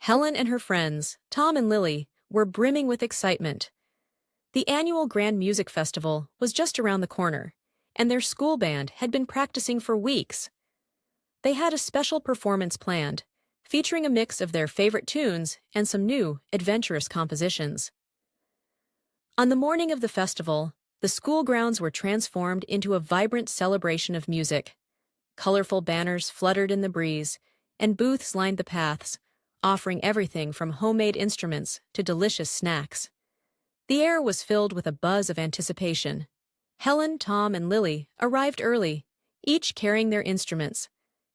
Helen and her friends, Tom and Lily, were brimming with excitement. The annual Grand Music Festival was just around the corner, and their school band had been practicing for weeks. They had a special performance planned, featuring a mix of their favorite tunes and some new, adventurous compositions. On the morning of the festival, the school grounds were transformed into a vibrant celebration of music. Colorful banners fluttered in the breeze, and booths lined the paths, offering everything from homemade instruments to delicious snacks. The air was filled with a buzz of anticipation. Helen, Tom, and Lily arrived early, each carrying their instruments.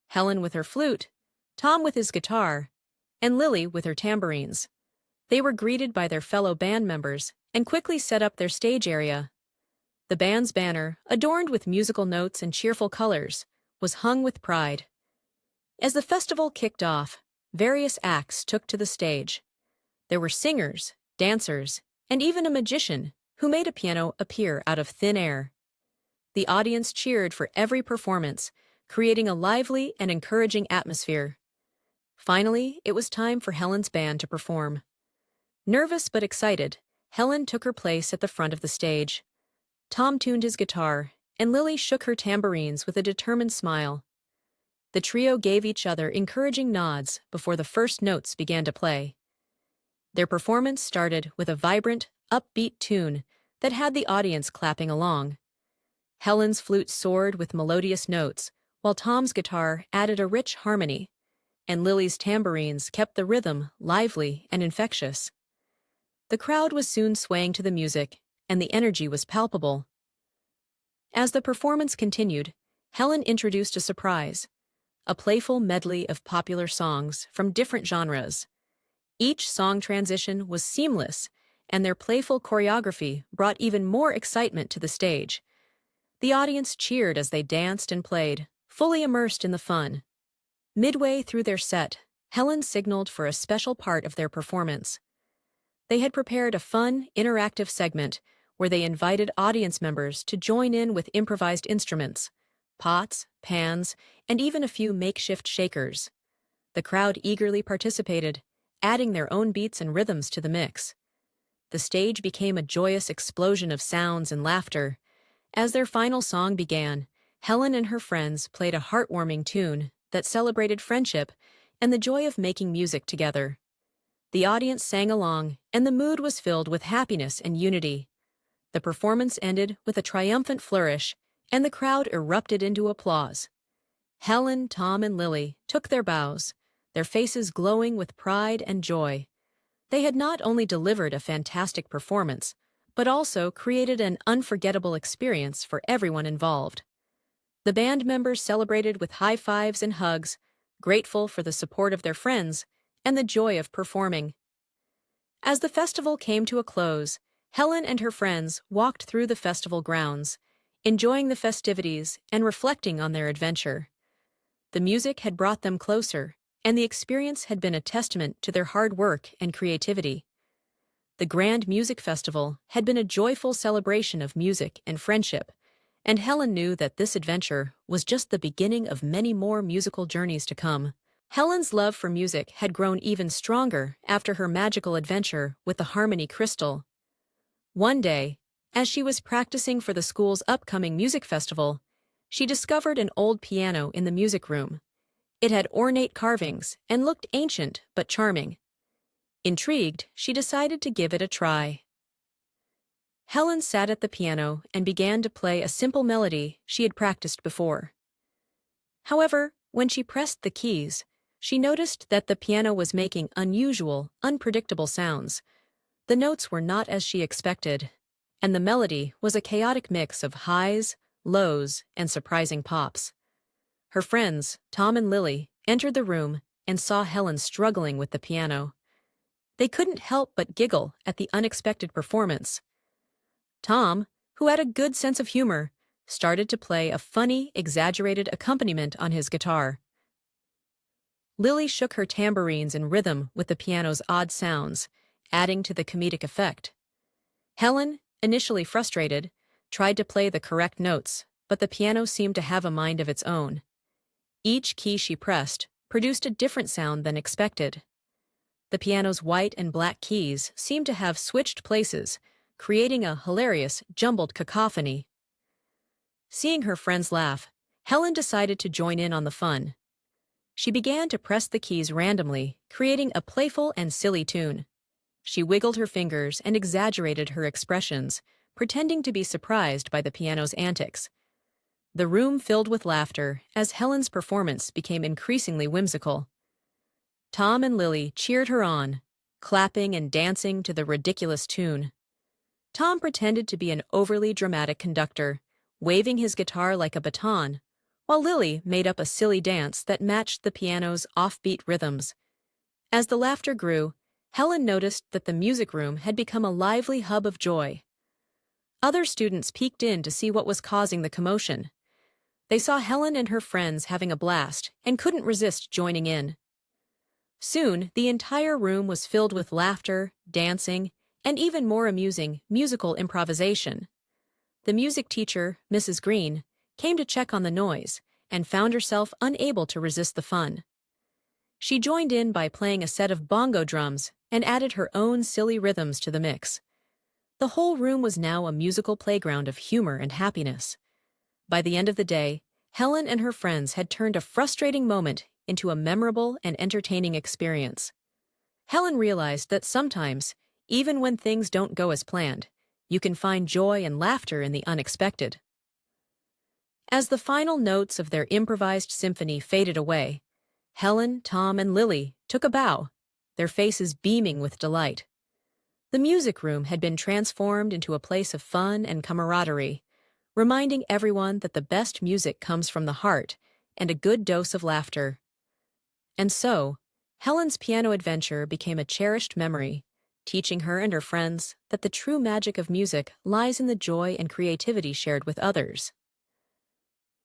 Helen with her flute, Tom with his guitar, and Lily with her tambourines. They were greeted by their fellow band members and quickly set up their stage area. The band's banner, adorned with musical notes and cheerful colors, was hung with pride. As the festival kicked off, various acts took to the stage. There were singers, dancers, and even a magician who made a piano appear out of thin air. The audience cheered for every performance, creating a lively and encouraging atmosphere. Finally, it was time for Helen's band to perform. Nervous but excited, Helen took her place at the front of the stage. Tom tuned his guitar, and Lily shook her tambourines with a determined smile. The trio gave each other encouraging nods before the first notes began to play. Their performance started with a vibrant, upbeat tune that had the audience clapping along. Helen's flute soared with melodious notes, while Tom's guitar added a rich harmony, and Lily's tambourines kept the rhythm lively and infectious. The crowd was soon swaying to the music, and the energy was palpable. As the performance continued, Helen introduced a surprise, a playful medley of popular songs from different genres. Each song transition was seamless, and their playful choreography brought even more excitement to the stage. The audience cheered as they danced and played, fully immersed in the fun. Midway through their set, Helen signaled for a special part of their performance. They had prepared a fun, interactive segment where they invited audience members to join in with improvised instruments, pots, pans, and even a few makeshift shakers. The crowd eagerly participated, adding their own beats and rhythms to the mix. The stage became a joyous explosion of sounds and laughter. As their final song began, Helen and her friends played a heartwarming tune that celebrated friendship and the joy of making music together. The audience sang along, and the mood was filled with happiness and unity. The performance ended with a triumphant flourish, and the crowd erupted into applause. Helen, Tom, and Lily took their bows, their faces glowing with pride and joy. They had not only delivered a fantastic performance, but also created an unforgettable experience for everyone involved. The band members celebrated with high fives and hugs, grateful for the support of their friends and the joy of performing. As the festival came to a close, Helen and her friends walked through the festival grounds, enjoying the festivities and reflecting on their adventure. The music had brought them closer, and the experience had been a testament to their hard work and creativity. The Grand Music Festival had been a joyful celebration of music and friendship, and Helen knew that this adventure was just the beginning of many more musical journeys to come. Helen's love for music had grown even stronger after her magical adventure with the Harmony Crystal. One day, as she was practicing for the school's upcoming music festival, she discovered an old piano in the music room. It had ornate carvings and looked ancient but charming. Intrigued, she decided to give it a try. Helen sat at the piano and began to play a simple melody she had practiced before. However, when she pressed the keys, she noticed that the piano was making unusual, unpredictable sounds. The notes were not as she expected, and the melody was a chaotic mix of highs, lows, and surprising pops. Her friends, Tom and Lily, entered the room and saw Helen struggling with the piano. They couldn't help but giggle at the unexpected performance. Tom, who had a good sense of humor, started to play a funny, exaggerated accompaniment on his guitar. Lily shook her tambourines in rhythm with the piano's odd sounds, adding to the comedic effect. Helen, initially frustrated, tried to play the correct notes, but the piano seemed to have a mind of its own. Each key she pressed produced a different sound than expected. The piano's white and black keys seemed to have switched places, creating a hilarious, jumbled cacophony. Seeing her friends laugh, Helen decided to join in on the fun. She began to press the keys randomly, creating a playful and silly tune. She wiggled her fingers and exaggerated her expressions, pretending to be surprised by the piano's antics. The room filled with laughter as Helen's performance became increasingly whimsical. Tom and Lily cheered her on, clapping and dancing to the ridiculous tune. Tom pretended to be an overly dramatic conductor, waving his guitar like a baton, while Lily made up a silly dance that matched the piano's offbeat rhythms. As the laughter grew, Helen noticed that the music room had become a lively hub of joy. Other students peeked in to see what was causing the commotion. They saw Helen and her friends having a blast and couldn't resist joining in. Soon, the entire room was filled with laughter, dancing, and even more amusing musical improvisation. The music teacher, Mrs. Green, came to check on the noise and found herself unable to resist the fun. She joined in by playing a set of bongo drums and added her own silly rhythms to the mix. The whole room was now a musical playground of humor and happiness. By the end of the day, Helen and her friends had turned a frustrating moment into a memorable and entertaining experience. Helen realized that sometimes, even when things don't go as planned, you can find joy and laughter in the unexpected. As the final notes of their improvised symphony faded away, Helen, Tom, and Lily took a bow, their faces beaming with delight. The music room had been transformed into a place of fun and camaraderie, reminding everyone that the best music comes from the heart and a good dose of laughter. And so, Helen's piano adventure became a cherished memory, teaching her and her friends that the true magic of music lies in the joy and creativity shared with others.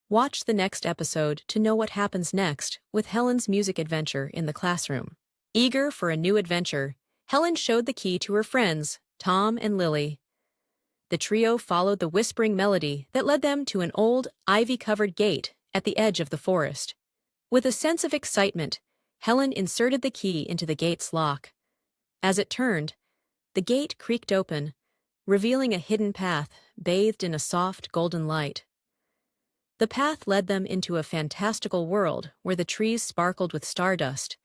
Watch the next episode to know what happens next with Helen's music adventure in the classroom. Eager for a new adventure, Helen showed the key to her friends, Tom and Lily. The trio followed the whispering melody that led them to an old, ivy-covered gate at the edge of the forest. With a sense of excitement, Helen inserted the key into the gate's lock. As it turned, the gate creaked open, revealing a hidden path bathed in a soft, golden light. The path led them into a fantastical world where the trees sparkled with stardust,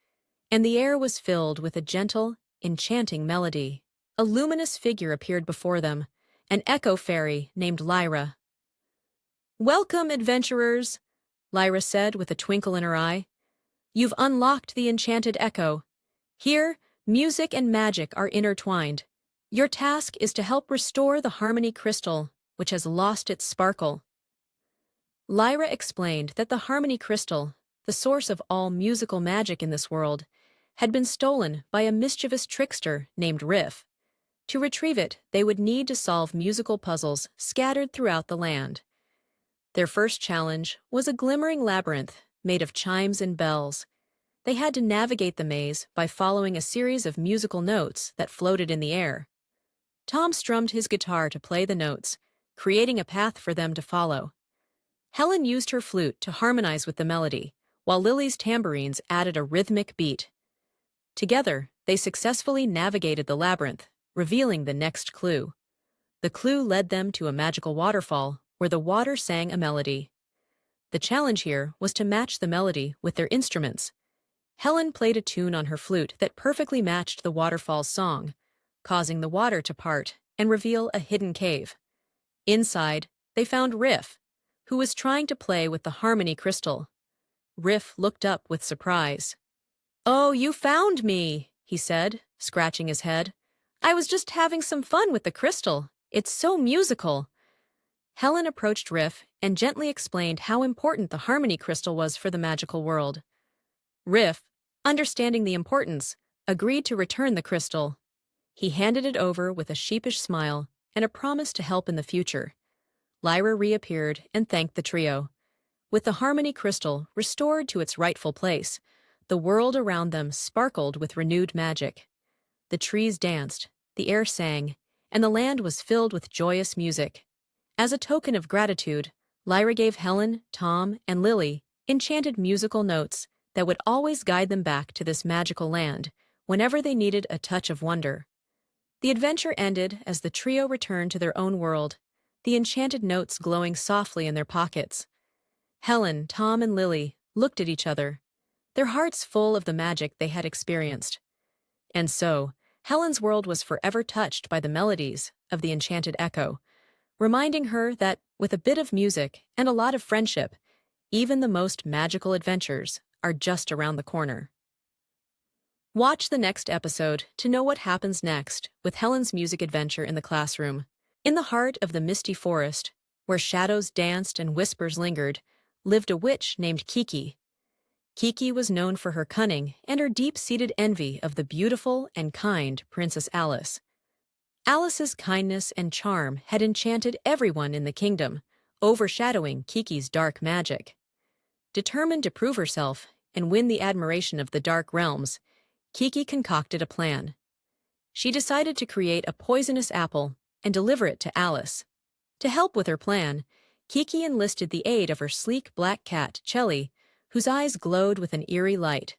and the air was filled with a gentle, enchanting melody. A luminous figure appeared before them, an echo fairy named Lyra. "Welcome, adventurers," Lyra said with a twinkle in her eye. "You've unlocked the enchanted echo. Here, music and magic are intertwined. Your task is to help restore the harmony crystal, which has lost its sparkle." Lyra explained that the harmony crystal, the source of all musical magic in this world, had been stolen by a mischievous trickster named Riff. To retrieve it, they would need to solve musical puzzles scattered throughout the land. Their first challenge was a glimmering labyrinth made of chimes and bells. They had to navigate the maze by following a series of musical notes that floated in the air. Tom strummed his guitar to play the notes, creating a path for them to follow. Helen used her flute to harmonize with the melody, while Lily's tambourines added a rhythmic beat. Together, they successfully navigated the labyrinth, revealing the next clue. The clue led them to a magical waterfall where the water sang a melody. The challenge here was to match the melody with their instruments. Helen played a tune on her flute that perfectly matched the waterfall's song, causing the water to part and reveal a hidden cave. Inside, they found Riff, who was trying to play with the harmony crystal. Riff looked up with surprise. "Oh, you found me," he said, scratching his head. "I was just having some fun with the crystal. It's so musical." Helen approached Riff and gently explained how important the harmony crystal was for the magical world. Riff, understanding the importance, agreed to return the crystal. He handed it over with a sheepish smile and a promise to help in the future. Lyra reappeared and thanked the trio. With the harmony crystal restored to its rightful place, the world around them sparkled with renewed magic. The trees danced, the air sang, and the land was filled with joyous music. As a token of gratitude, Lyra gave Helen, Tom, and Lily enchanted musical notes that would always guide them back to this magical land, whenever they needed a touch of wonder. The adventure ended as the trio returned to their own world, the enchanted notes glowing softly in their pockets. Helen, Tom, and Lily looked at each other, their hearts full of the magic they had experienced. And so, Helen's world was forever touched by the melodies of the enchanted echo, reminding her that, with a bit of music and a lot of friendship, even the most magical adventures are just around the corner. Watch the next episode to know what happens next with Helen's music adventure in the classroom. In the heart of the misty forest, where shadows danced and whispers lingered, lived a witch named Kiki. Kiki was known for her cunning and her deep-seated envy of the beautiful and kind Princess Alice. Alice's kindness and charm had enchanted everyone in the kingdom, overshadowing Kiki's dark magic. Determined to prove herself and win the admiration of the dark realms, Kiki concocted a plan. She decided to create a poisonous apple and deliver it to Alice. To help with her plan, Kiki enlisted the aid of her sleek black cat, Chelly, whose eyes glowed with an eerie light.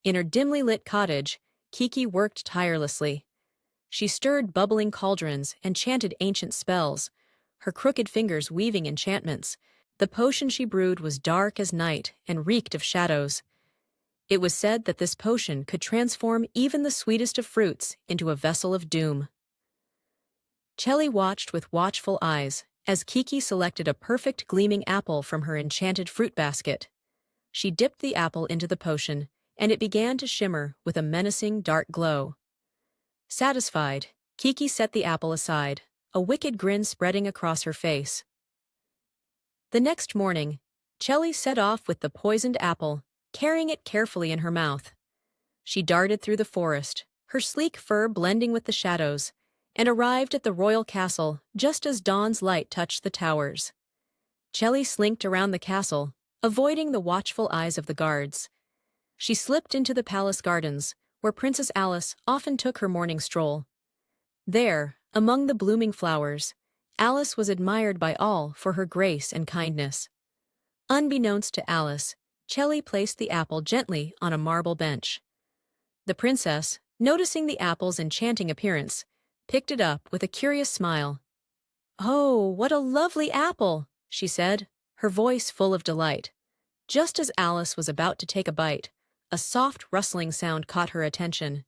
In her dimly lit cottage, Kiki worked tirelessly. She stirred bubbling cauldrons and chanted ancient spells, her crooked fingers weaving enchantments. The potion she brewed was dark as night and reeked of shadows. It was said that this potion could transform even the sweetest of fruits into a vessel of doom. Chelly watched with watchful eyes as Kiki selected a perfect gleaming apple from her enchanted fruit basket. She dipped the apple into the potion, and it began to shimmer with a menacing dark glow. Satisfied, Kiki set the apple aside, a wicked grin spreading across her face. The next morning, Chelly set off with the poisoned apple, carrying it carefully in her mouth. She darted through the forest, her sleek fur blending with the shadows, and arrived at the royal castle just as dawn's light touched the towers. Chelly slinked around the castle, avoiding the watchful eyes of the guards. She slipped into the palace gardens, where Princess Alice often took her morning stroll. There, among the blooming flowers, Alice was admired by all for her grace and kindness. Unbeknownst to Alice, Chelly placed the apple gently on a marble bench. The princess, noticing the apple's enchanting appearance, picked it up with a curious smile. "Oh, what a lovely apple," she said, her voice full of delight. Just as Alice was about to take a bite, a soft rustling sound caught her attention.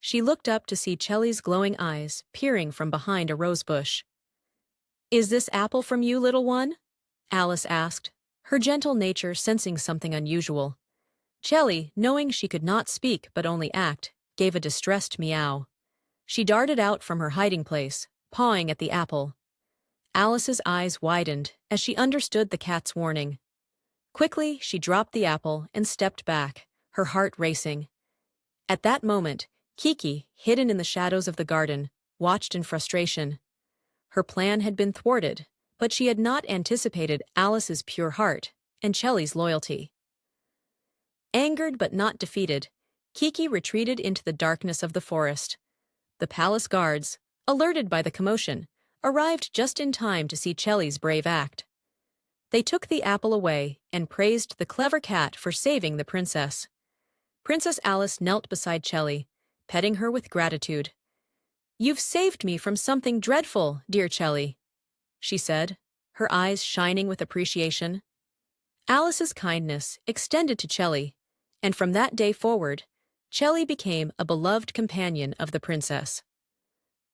She looked up to see Chelly's glowing eyes peering from behind a rosebush. "Is this apple from you, little one?" Alice asked, her gentle nature sensing something unusual. Chelly, knowing she could not speak but only act, gave a distressed meow. She darted out from her hiding place, pawing at the apple. Alice's eyes widened as she understood the cat's warning. Quickly, she dropped the apple and stepped back, her heart racing. At that moment, Kiki, hidden in the shadows of the garden, watched in frustration. Her plan had been thwarted, but she had not anticipated Alice's pure heart and Chelly's loyalty. Angered but not defeated, Kiki retreated into the darkness of the forest. The palace guards, alerted by the commotion, arrived just in time to see Chelly's brave act. They took the apple away and praised the clever cat for saving the princess. Princess Alice knelt beside Chelly, petting her with gratitude. "You've saved me from something dreadful, dear Chelly," she said, her eyes shining with appreciation. Alice's kindness extended to Chelly, and from that day forward, Chelly became a beloved companion of the princess.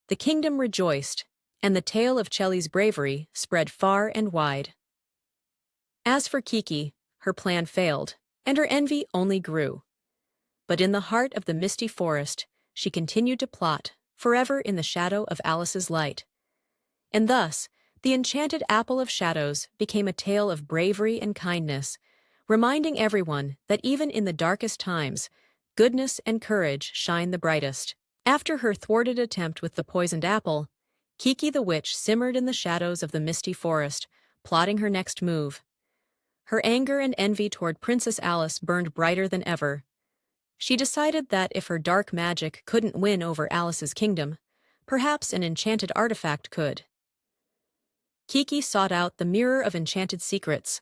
The kingdom rejoiced, and the tale of Chelly's bravery spread far and wide. As for Kiki, her plan failed, and her envy only grew. But in the heart of the misty forest, she continued to plot, forever in the shadow of Alice's light. And thus, the enchanted apple of shadows became a tale of bravery and kindness, reminding everyone that even in the darkest times, goodness and courage shine the brightest. After her thwarted attempt with the poisoned apple, Kiki the witch simmered in the shadows of the misty forest, plotting her next move. Her anger and envy toward Princess Alice burned brighter than ever. She decided that if her dark magic couldn't win over Alice's kingdom, perhaps an enchanted artifact could. Kiki sought out the Mirror of Enchanted Secrets,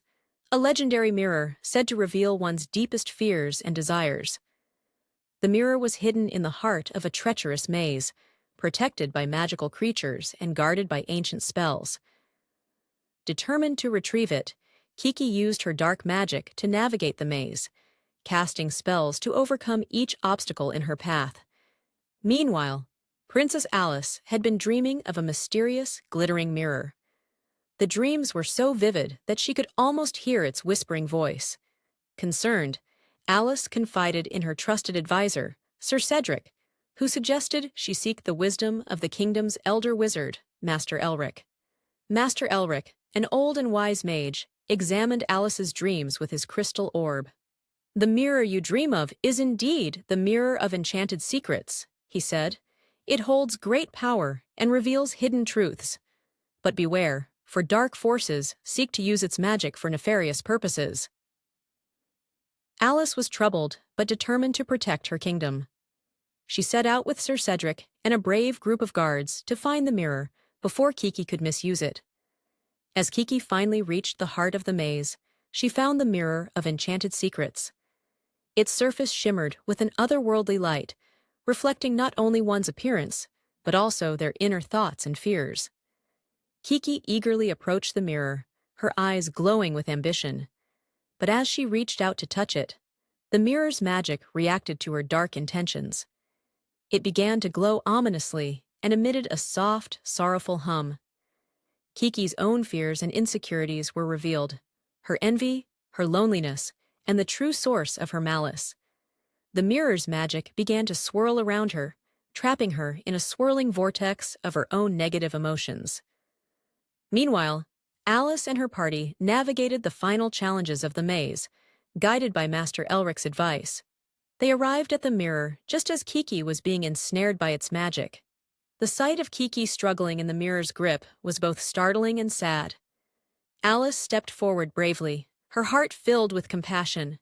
a legendary mirror said to reveal one's deepest fears and desires. The mirror was hidden in the heart of a treacherous maze, protected by magical creatures and guarded by ancient spells. Determined to retrieve it, Kiki used her dark magic to navigate the maze, casting spells to overcome each obstacle in her path. Meanwhile, Princess Alice had been dreaming of a mysterious, glittering mirror. The dreams were so vivid that she could almost hear its whispering voice. Concerned, Alice confided in her trusted advisor, Sir Cedric, who suggested she seek the wisdom of the kingdom's elder wizard, Master Elric. Master Elric, an old and wise mage, examined Alice's dreams with his crystal orb. "The mirror you dream of is indeed the mirror of enchanted secrets," he said. "It holds great power and reveals hidden truths. But beware, for dark forces seek to use its magic for nefarious purposes." Alice was troubled, but determined to protect her kingdom. She set out with Sir Cedric and a brave group of guards to find the mirror before Kiki could misuse it. As Kiki finally reached the heart of the maze, she found the mirror of enchanted secrets. Its surface shimmered with an otherworldly light, reflecting not only one's appearance, but also their inner thoughts and fears. Kiki eagerly approached the mirror, her eyes glowing with ambition. But as she reached out to touch it, the mirror's magic reacted to her dark intentions. It began to glow ominously and emitted a soft, sorrowful hum. Kiki's own fears and insecurities were revealed, her envy, her loneliness, and the true source of her malice. The mirror's magic began to swirl around her, trapping her in a swirling vortex of her own negative emotions. Meanwhile, Alice and her party navigated the final challenges of the maze, guided by Master Elric's advice. They arrived at the mirror just as Kiki was being ensnared by its magic. The sight of Kiki struggling in the mirror's grip was both startling and sad. Alice stepped forward bravely, her heart filled with compassion.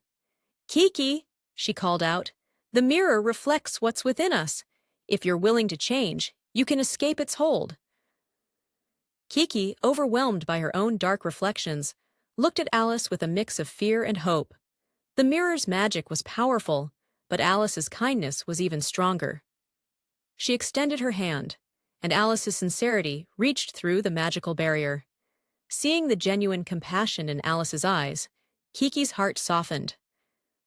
"Kiki," she called out, "the mirror reflects what's within us. If you're willing to change, you can escape its hold." Kiki, overwhelmed by her own dark reflections, looked at Alice with a mix of fear and hope. The mirror's magic was powerful, but Alice's kindness was even stronger. She extended her hand, and Alice's sincerity reached through the magical barrier. Seeing the genuine compassion in Alice's eyes, Kiki's heart softened.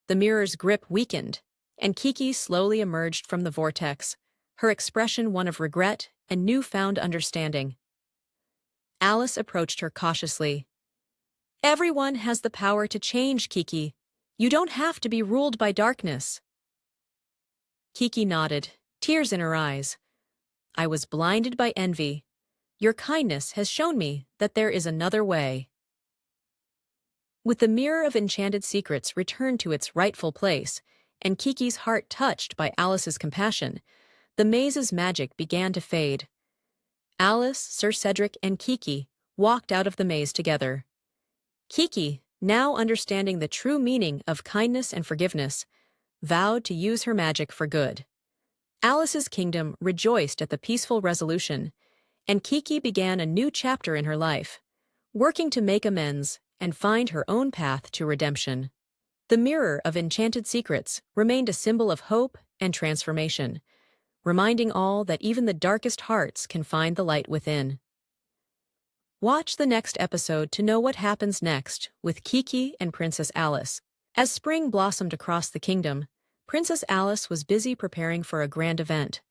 The mirror's grip weakened, and Kiki slowly emerged from the vortex, her expression one of regret and newfound understanding. Alice approached her cautiously. "Everyone has the power to change, Kiki. You don't have to be ruled by darkness." Kiki nodded, tears in her eyes. "I was blinded by envy. Your kindness has shown me that there is another way." With the mirror of enchanted secrets returned to its rightful place, and Kiki's heart touched by Alice's compassion, the maze's magic began to fade. Alice, Sir Cedric, and Kiki walked out of the maze together. Kiki, now understanding the true meaning of kindness and forgiveness, vowed to use her magic for good. Alice's kingdom rejoiced at the peaceful resolution, and Kiki began a new chapter in her life, working to make amends and find her own path to redemption. The mirror of enchanted secrets remained a symbol of hope and transformation, reminding all that even the darkest hearts can find the light within. Watch the next episode to know what happens next with Kiki and Princess Alice. As spring blossomed across the kingdom, Princess Alice was busy preparing for a grand event,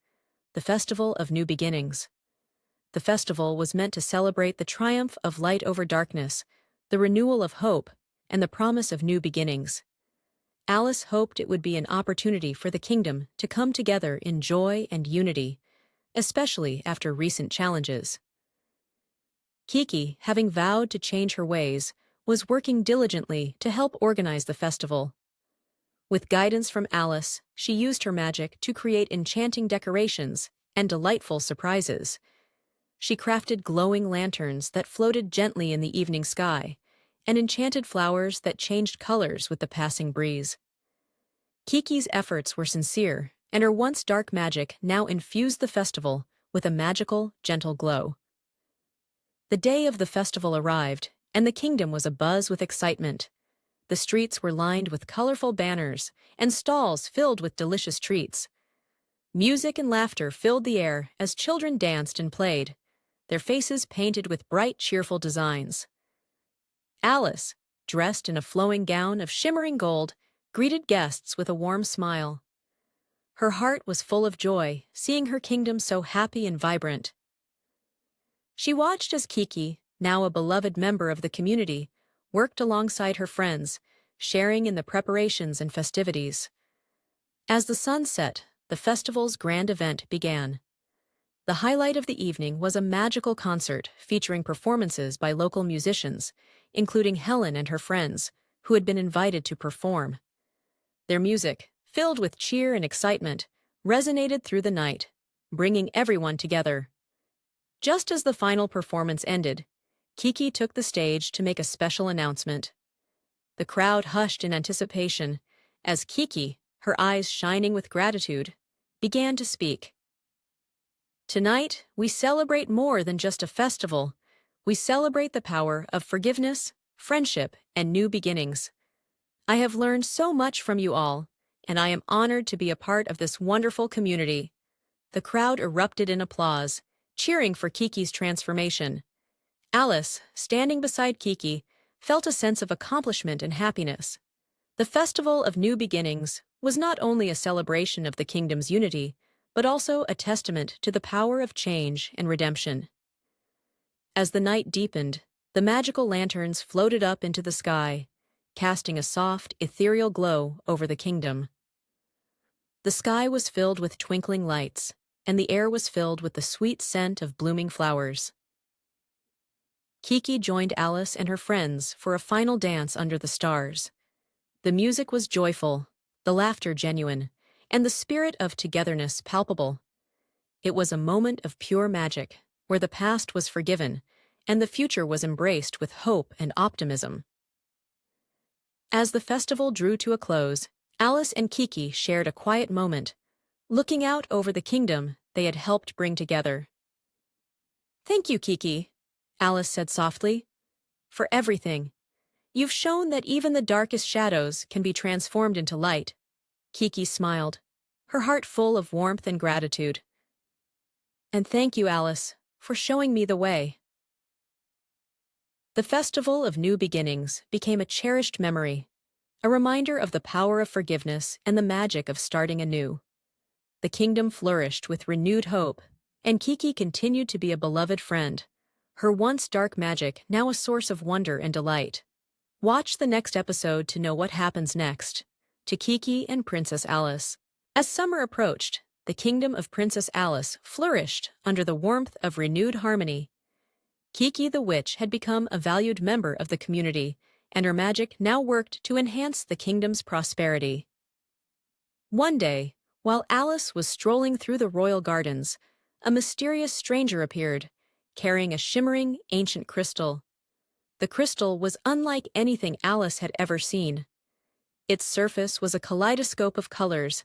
the Festival of New Beginnings. The festival was meant to celebrate the triumph of light over darkness, the renewal of hope, and the promise of new beginnings. Alice hoped it would be an opportunity for the kingdom to come together in joy and unity, especially after recent challenges. Kiki, having vowed to change her ways, was working diligently to help organize the festival. With guidance from Alice, she used her magic to create enchanting decorations and delightful surprises. She crafted glowing lanterns that floated gently in the evening sky, and enchanted flowers that changed colors with the passing breeze. Kiki's efforts were sincere, and her once dark magic now infused the festival with a magical, gentle glow. The day of the festival arrived, and the kingdom was abuzz with excitement. The streets were lined with colorful banners and stalls filled with delicious treats. Music and laughter filled the air as children danced and played, their faces painted with bright, cheerful designs. Alice, dressed in a flowing gown of shimmering gold, greeted guests with a warm smile. Her heart was full of joy, seeing her kingdom so happy and vibrant. She watched as Kiki, now a beloved member of the community, worked alongside her friends, sharing in the preparations and festivities. As the sun set, the festival's grand event began. The highlight of the evening was a magical concert featuring performances by local musicians, including Helen and her friends, who had been invited to perform. Their music, filled with cheer and excitement, resonated through the night, bringing everyone together. Just as the final performance ended, Kiki took the stage to make a special announcement. The crowd hushed in anticipation as Kiki, her eyes shining with gratitude, began to speak. Tonight, we celebrate more than just a festival. We celebrate the power of forgiveness, friendship, and new beginnings. I have learned so much from you all, and I am honored to be a part of this wonderful community. The crowd erupted in applause, cheering for Kiki's transformation. Alice, standing beside Kiki, felt a sense of accomplishment and happiness. The Festival of New Beginnings was not only a celebration of the kingdom's unity, but also a testament to the power of change and redemption. As the night deepened, the magical lanterns floated up into the sky, casting a soft, ethereal glow over the kingdom. The sky was filled with twinkling lights, and the air was filled with the sweet scent of blooming flowers. Kiki joined Alice and her friends for a final dance under the stars. The music was joyful, the laughter genuine, and the spirit of togetherness palpable. It was a moment of pure magic, where the past was forgiven, and the future was embraced with hope and optimism. As the festival drew to a close, Alice and Kiki shared a quiet moment, looking out over the kingdom they had helped bring together. "Thank you, Kiki," Alice said softly, "for everything. You've shown that even the darkest shadows can be transformed into light." Kiki smiled, her heart full of warmth and gratitude. "And thank you, Alice, for showing me the way." The Festival of New Beginnings became a cherished memory, a reminder of the power of forgiveness and the magic of starting anew. The kingdom flourished with renewed hope, and Kiki continued to be a beloved friend, her once dark magic now a source of wonder and delight. Watch the next episode to know what happens next to Kiki and Princess Alice. As summer approached, the kingdom of Princess Alice flourished under the warmth of renewed harmony. Kiki the witch had become a valued member of the community, and her magic now worked to enhance the kingdom's prosperity. One day, while Alice was strolling through the royal gardens, a mysterious stranger appeared, carrying a shimmering, ancient crystal. The crystal was unlike anything Alice had ever seen. Its surface was a kaleidoscope of colors,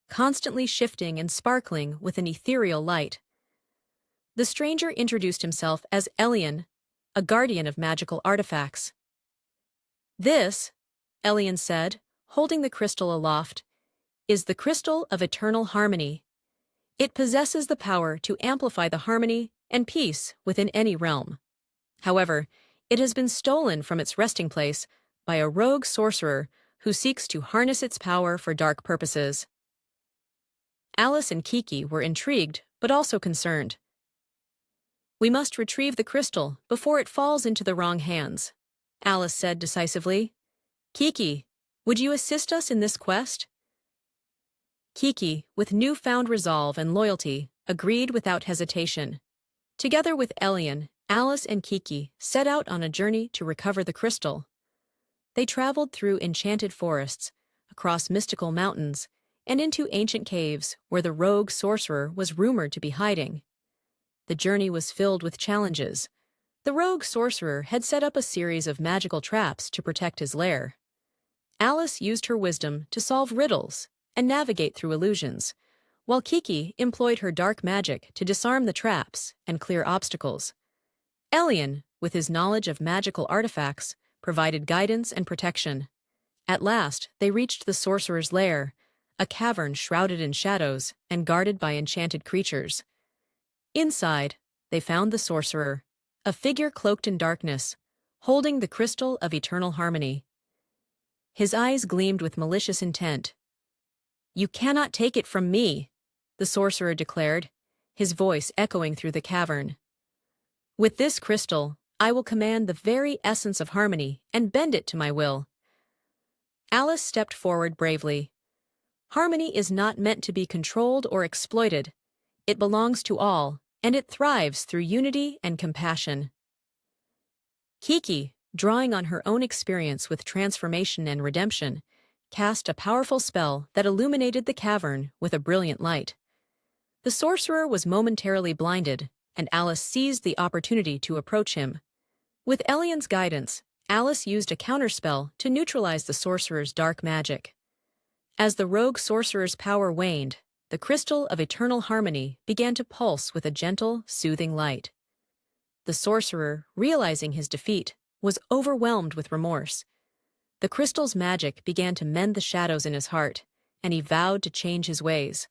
constantly shifting and sparkling with an ethereal light. The stranger introduced himself as Elian, a guardian of magical artifacts. "This," Elian said, holding the crystal aloft, "is the crystal of eternal harmony. It possesses the power to amplify the harmony and peace within any realm. However, it has been stolen from its resting place by a rogue sorcerer who seeks to harness its power for dark purposes." Alice and Kiki were intrigued, but also concerned. "We must retrieve the crystal before it falls into the wrong hands," Alice said decisively. "Kiki, would you assist us in this quest?" Kiki, with newfound resolve and loyalty, agreed without hesitation. Together with Elian, Alice and Kiki set out on a journey to recover the crystal. They traveled through enchanted forests, across mystical mountains, and into ancient caves where the rogue sorcerer was rumored to be hiding. The journey was filled with challenges. The rogue sorcerer had set up a series of magical traps to protect his lair. Alice used her wisdom to solve riddles and navigate through illusions, while Kiki employed her dark magic to disarm the traps and clear obstacles. Elian, with his knowledge of magical artifacts, provided guidance and protection. At last, they reached the sorcerer's lair, a cavern shrouded in shadows and guarded by enchanted creatures. Inside, they found the sorcerer, a figure cloaked in darkness, holding the crystal of eternal harmony. His eyes gleamed with malicious intent. "You cannot take it from me," the sorcerer declared, his voice echoing through the cavern. "With this crystal, I will command the very essence of harmony and bend it to my will." Alice stepped forward bravely. "Harmony is not meant to be controlled or exploited. It belongs to all, and it thrives through unity and compassion." Kiki, drawing on her own experience with transformation and redemption, cast a powerful spell that illuminated the cavern with a brilliant light. The sorcerer was momentarily blinded, and Alice seized the opportunity to approach him. With Elian's guidance, Alice used a counterspell to neutralize the sorcerer's dark magic. As the rogue sorcerer's power waned, the crystal of eternal harmony began to pulse with a gentle, soothing light. The sorcerer, realizing his defeat, was overwhelmed with remorse. The crystal's magic began to mend the shadows in his heart, and he vowed to change his ways.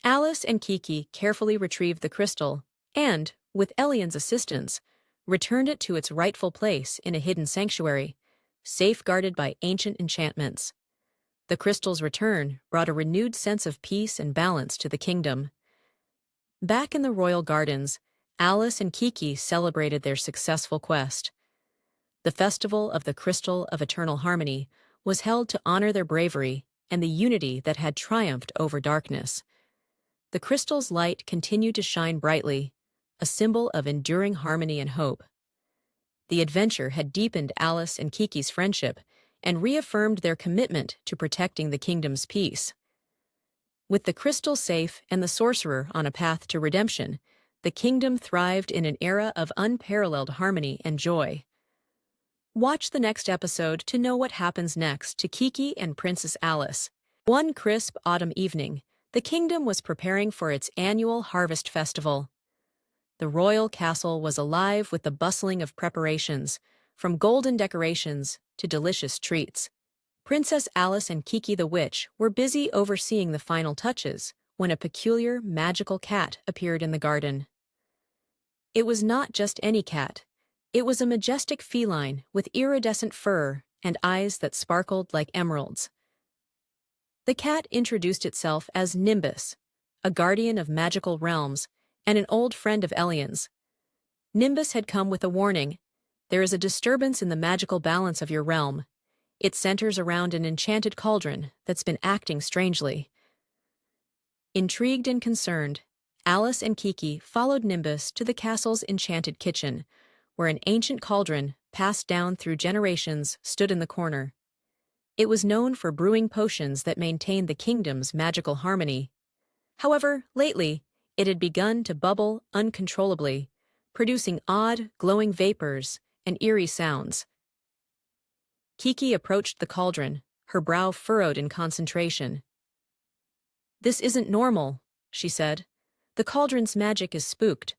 Alice and Kiki carefully retrieved the crystal and, with Elian's assistance, returned it to its rightful place in a hidden sanctuary, safeguarded by ancient enchantments. The crystal's return brought a renewed sense of peace and balance to the kingdom. Back in the royal gardens, Alice and Kiki celebrated their successful quest. The Festival of the Crystal of Eternal Harmony was held to honor their bravery and the unity that had triumphed over darkness. The crystal's light continued to shine brightly, a symbol of enduring harmony and hope. The adventure had deepened Alice and Kiki's friendship and reaffirmed their commitment to protecting the kingdom's peace. With the crystal safe and the sorcerer on a path to redemption, the kingdom thrived in an era of unparalleled harmony and joy. Watch the next episode to know what happens next to Kiki and Princess Alice. One crisp autumn evening, the kingdom was preparing for its annual harvest festival. The royal castle was alive with the bustling of preparations, from golden decorations to delicious treats. Princess Alice and Kiki the Witch were busy overseeing the final touches when a peculiar, magical cat appeared in the garden. It was not just any cat. It was a majestic feline with iridescent fur and eyes that sparkled like emeralds. The cat introduced itself as Nimbus, a guardian of magical realms and an old friend of Elian's. Nimbus had come with a warning. There is a disturbance in the magical balance of your realm. It centers around an enchanted cauldron that's been acting strangely. Intrigued and concerned, Alice and Kiki followed Nimbus to the castle's enchanted kitchen, where an ancient cauldron, passed down through generations, stood in the corner. It was known for brewing potions that maintained the kingdom's magical harmony. However, lately, it had begun to bubble uncontrollably, producing odd, glowing vapors and eerie sounds. Kiki approached the cauldron, her brow furrowed in concentration. "This isn't normal," she said. "The cauldron's magic is spooked.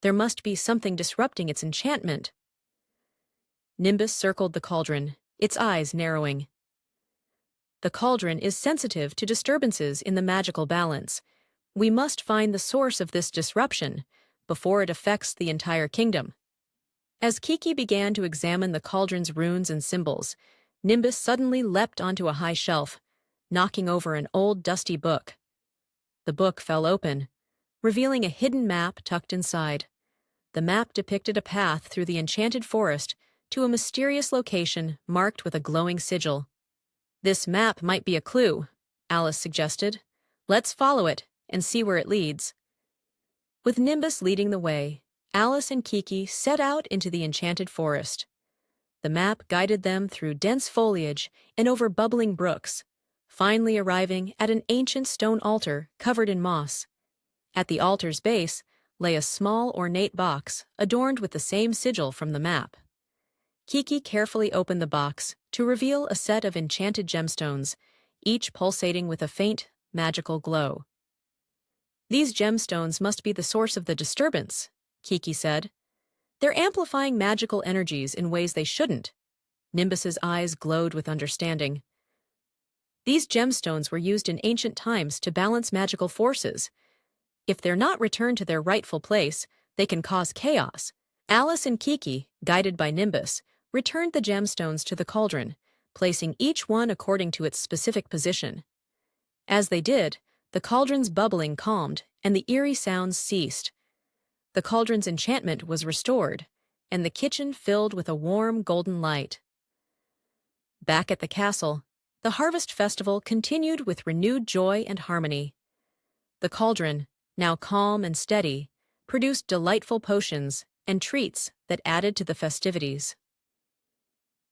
There must be something disrupting its enchantment." Nimbus circled the cauldron, its eyes narrowing. "The cauldron is sensitive to disturbances in the magical balance. We must find the source of this disruption before it affects the entire kingdom." As Kiki began to examine the cauldron's runes and symbols, Nimbus suddenly leapt onto a high shelf, knocking over an old dusty book. The book fell open, revealing a hidden map tucked inside. The map depicted a path through the enchanted forest to a mysterious location marked with a glowing sigil. "This map might be a clue," Alice suggested. "Let's follow it and see where it leads." With Nimbus leading the way, Alice and Kiki set out into the enchanted forest. The map guided them through dense foliage and over bubbling brooks, finally arriving at an ancient stone altar covered in moss. At the altar's base lay a small ornate box adorned with the same sigil from the map. Kiki carefully opened the box to reveal a set of enchanted gemstones, each pulsating with a faint, magical glow. "These gemstones must be the source of the disturbance," Kiki said. "They're amplifying magical energies in ways they shouldn't." Nimbus's eyes glowed with understanding. These gemstones were used in ancient times to balance magical forces. If they're not returned to their rightful place, they can cause chaos. Alice and Kiki, guided by Nimbus, returned the gemstones to the cauldron, placing each one according to its specific position. As they did, the cauldron's bubbling calmed, and the eerie sounds ceased. The cauldron's enchantment was restored, and the kitchen filled with a warm golden light. Back at the castle, the harvest festival continued with renewed joy and harmony. The cauldron, now calm and steady, produced delightful potions and treats that added to the festivities.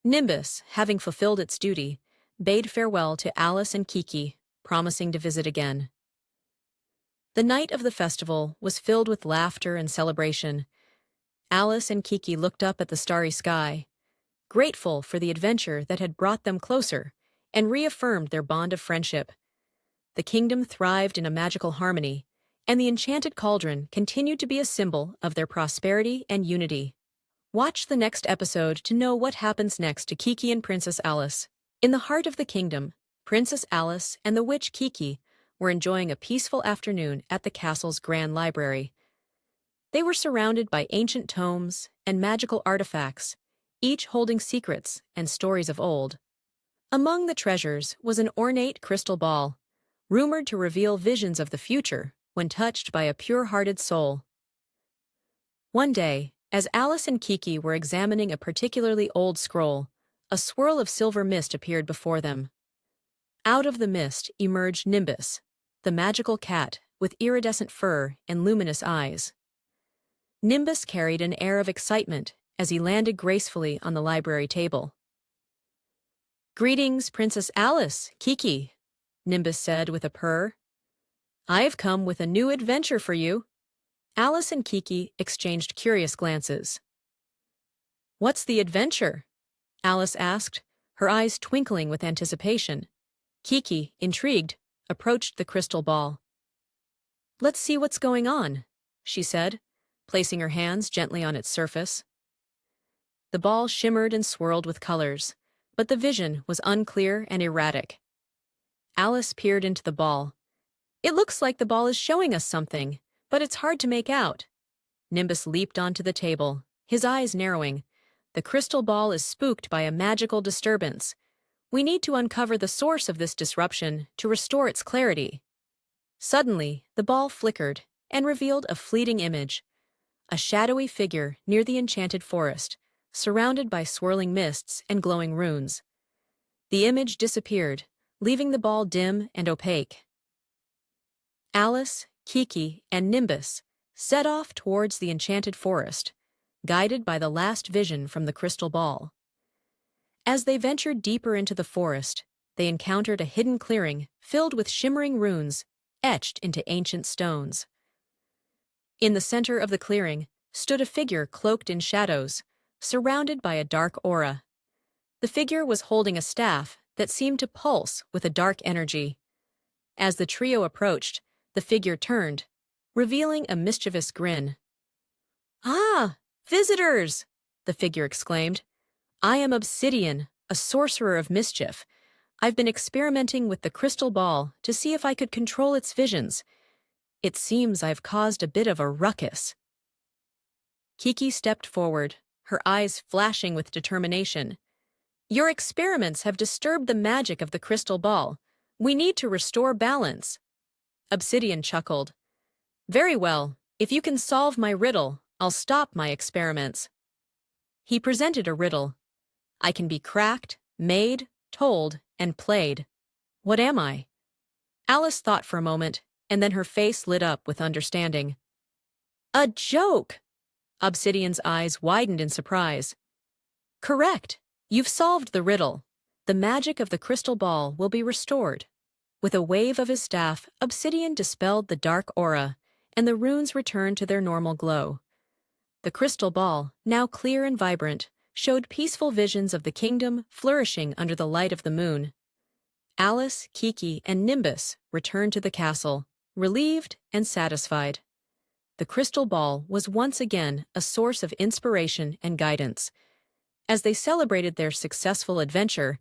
Nimbus, having fulfilled its duty, bade farewell to Alice and Kiki, promising to visit again. The night of the festival was filled with laughter and celebration. Alice and Kiki looked up at the starry sky, grateful for the adventure that had brought them closer and reaffirmed their bond of friendship. The kingdom thrived in a magical harmony, and the enchanted cauldron continued to be a symbol of their prosperity and unity. Watch the next episode to know what happens next to Kiki and Princess Alice. In the heart of the kingdom, Princess Alice and the witch Kiki were enjoying a peaceful afternoon at the castle's grand library. They were surrounded by ancient tomes and magical artifacts, each holding secrets and stories of old. Among the treasures was an ornate crystal ball, rumored to reveal visions of the future when touched by a pure-hearted soul. One day, as Alice and Kiki were examining a particularly old scroll, a swirl of silver mist appeared before them. Out of the mist emerged Nimbus, the magical cat with iridescent fur and luminous eyes. Nimbus carried an air of excitement as he landed gracefully on the library table. "Greetings, Princess Alice, Kiki," Nimbus said with a purr. "I've come with a new adventure for you." Alice and Kiki exchanged curious glances. "What's the adventure?" Alice asked, her eyes twinkling with anticipation. Kiki, intrigued, approached the crystal ball. "Let's see what's going on," she said, placing her hands gently on its surface. The ball shimmered and swirled with colors, but the vision was unclear and erratic. Alice peered into the ball. "It looks like the ball is showing us something, but it's hard to make out." Nimbus leaped onto the table, his eyes narrowing. "The crystal ball is spooked by a magical disturbance. We need to uncover the source of this disruption to restore its clarity." Suddenly, the ball flickered and revealed a fleeting image. A shadowy figure near the enchanted forest, surrounded by swirling mists and glowing runes. The image disappeared, leaving the ball dim and opaque. Alice, Kiki, and Nimbus set off towards the enchanted forest, guided by the last vision from the crystal ball. As they ventured deeper into the forest, they encountered a hidden clearing filled with shimmering runes etched into ancient stones. In the center of the clearing stood a figure cloaked in shadows, surrounded by a dark aura. The figure was holding a staff that seemed to pulse with a dark energy. As the trio approached, the figure turned, revealing a mischievous grin. "Ah, visitors!" the figure exclaimed. "I am Obsidian, a sorcerer of mischief. I've been experimenting with the crystal ball to see if I could control its visions. It seems I've caused a bit of a ruckus." Kiki stepped forward, her eyes flashing with determination. "Your experiments have disturbed the magic of the crystal ball. We need to restore balance." Obsidian chuckled. "Very well, if you can solve my riddle, I'll stop my experiments." He presented a riddle. "I can be cracked, made, told, and played. What am I?" Alice thought for a moment, and then her face lit up with understanding. "A joke!" Obsidian's eyes widened in surprise. "Correct. You've solved the riddle. The magic of the crystal ball will be restored." With a wave of his staff, Obsidian dispelled the dark aura, and the runes returned to their normal glow. The crystal ball, now clear and vibrant, showed peaceful visions of the kingdom flourishing under the light of the moon. Alice, Kiki, and Nimbus returned to the castle, relieved and satisfied. The crystal ball was once again a source of inspiration and guidance. As they celebrated their successful adventure,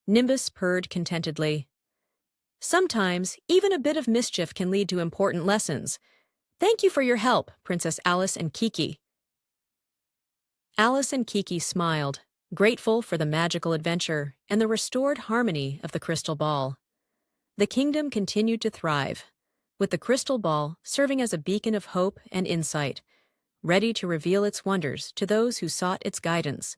Nimbus purred contentedly. Sometimes, even a bit of mischief can lead to important lessons. Thank you for your help, Princess Alice and Kiki. Alice and Kiki smiled, grateful for the magical adventure and the restored harmony of the crystal ball. The kingdom continued to thrive, with the crystal ball serving as a beacon of hope and insight, ready to reveal its wonders to those who sought its guidance.